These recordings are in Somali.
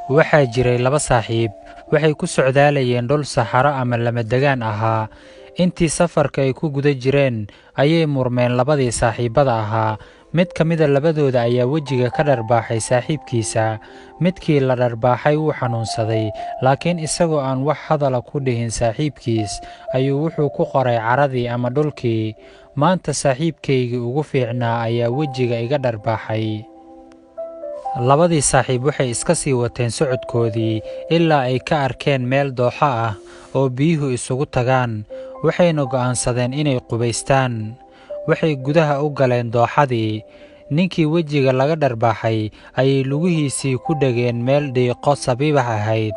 Waxaa jiray laba saaxiib, waxay ku socdaalayeen dhul saxaro ama lamadegaan ahaa. Intii safarka ay ku guda jireen, ayay murmeen labadii saaxiibada ahaa. Mid ka mida labadooda ayaa wejiga ka dharbaaxay saaxiibkiisa. Midkii la dharbaaxay wuu xanuunsaday, laakiin isagoo aan wax hadala ku dhihin saaxiibkiis, ayuu wuxuu ku qoray caradii ama dhulkii, "Maanta saaxiibkaygii ugu fiicnaa ayaa wejiga iga dharbaaxay." Labadii saaxiib waxay iska sii wateen socodkoodii ilaa ay ka arkeen meel dooxa ah oo biyuhu isugu tagaan, waxayna go'aansadeen inay qubaystaan. Waxay gudaha u galeen dooxadii. Ninkii wejiga laga dharbaaxay ayay lugihiisii ku dhegeen meel dhiiqo sabiibax ahayd.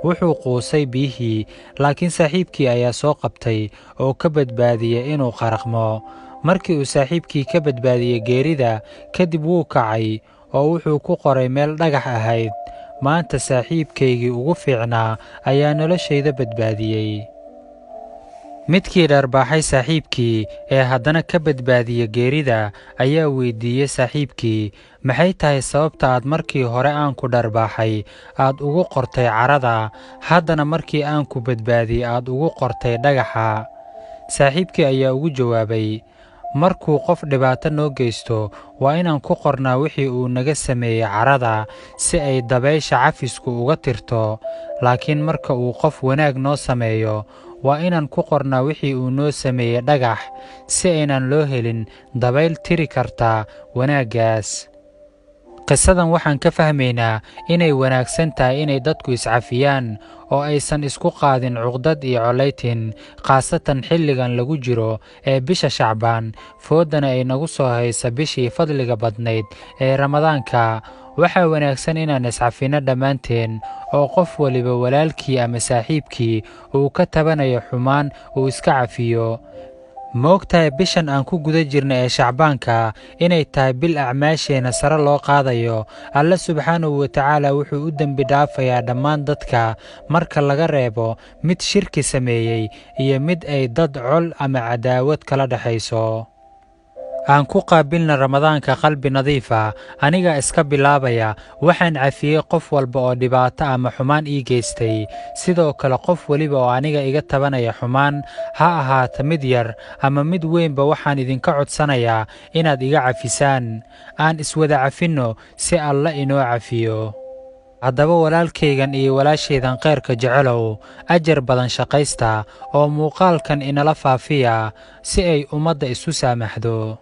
Wuxuu quusay biyihii, laakiin saaxiibkii ayaa soo qabtay oo ka badbaadiyey inuu qaraqmo. Markii uu saaxiibkii ka badbaadiyey geerida, kadib wuu kacay oo wuxuu ku qoray meel dhagax ahayd, "Maanta saaxiibkaygii ugu fiicnaa ayaa noloshayda badbaadiyey." Midkii dharbaaxay saaxiibkii ee haddana ka badbaadiyey geerida ayaa weydiiyey saaxiibkii, "Maxay tahay sababta aad markii hore aan ku dharbaaxay aad ugu qortay carada, haddana markii aan ku badbaadiyey aad ugu qortay dhagaxa?" Saaxiibkii ayaa ugu jawaabay, "Markuu qof dhibaato noo geysto, waa inaan ku qornaa wixii uu naga sameeyey carada si ay dabaysha cafisku uga tirto. Laakiin marka uu qof wanaag noo sameeyo, waa inaan ku qornaa wixii uu noo sameeyey dhagax si aynan loo helin dabayl tiri karta wanaaggaas." Qisadan waxaan ka fahmaynaa inay wanaagsan tahay inay dadku iscafiyaan oo aysan isku qaadin cuqdad iyo colaytin, khaasatan xilligan lagu jiro ee bisha Shacbaan, foodana ay nagu soo haysa bishii fadliga badnayd ee Ramadaanka. Waxaa wanaagsan inaan iscafinno dhammaanteen oo qof waliba walaalkii ama saaxiibkii uu ka tabanayo xumaan uu iska cafiyo. Ma ogtahay bishan aan ku guda jirna ee Shacbaanka inay tahay bil acmaasheena sare loo qaadayo? Alle subxaanahu wa tacaala wuxuu u dembi dhaafayaa dhammaan dadka marka laga reebo mid shirki sameeyey iyo mid ay dad col ama cadaawad kala dhexayso. Aan ku qaabilna Ramadaanka qalbi nadiif ah. Aniga iska bilaabaya, waxaan cafiyey qof walba oo dhibaato ama xumaan ii geystay. Sidoo kale qof waliba oo aniga iga tabanaya xumaan, ha ahaato mid yar ama mid weynba, waxaan idinka codsanayaa inaad iga cafisaan. Aan iswada cafinno si Alle inoo cafiyo. Haddaba walaalkaygan iyo walaashaydan khayrka jecelow, ajar badan shaqaysta oo muuqaalkan inala faafiya si ay ummadda isu saamaxdo.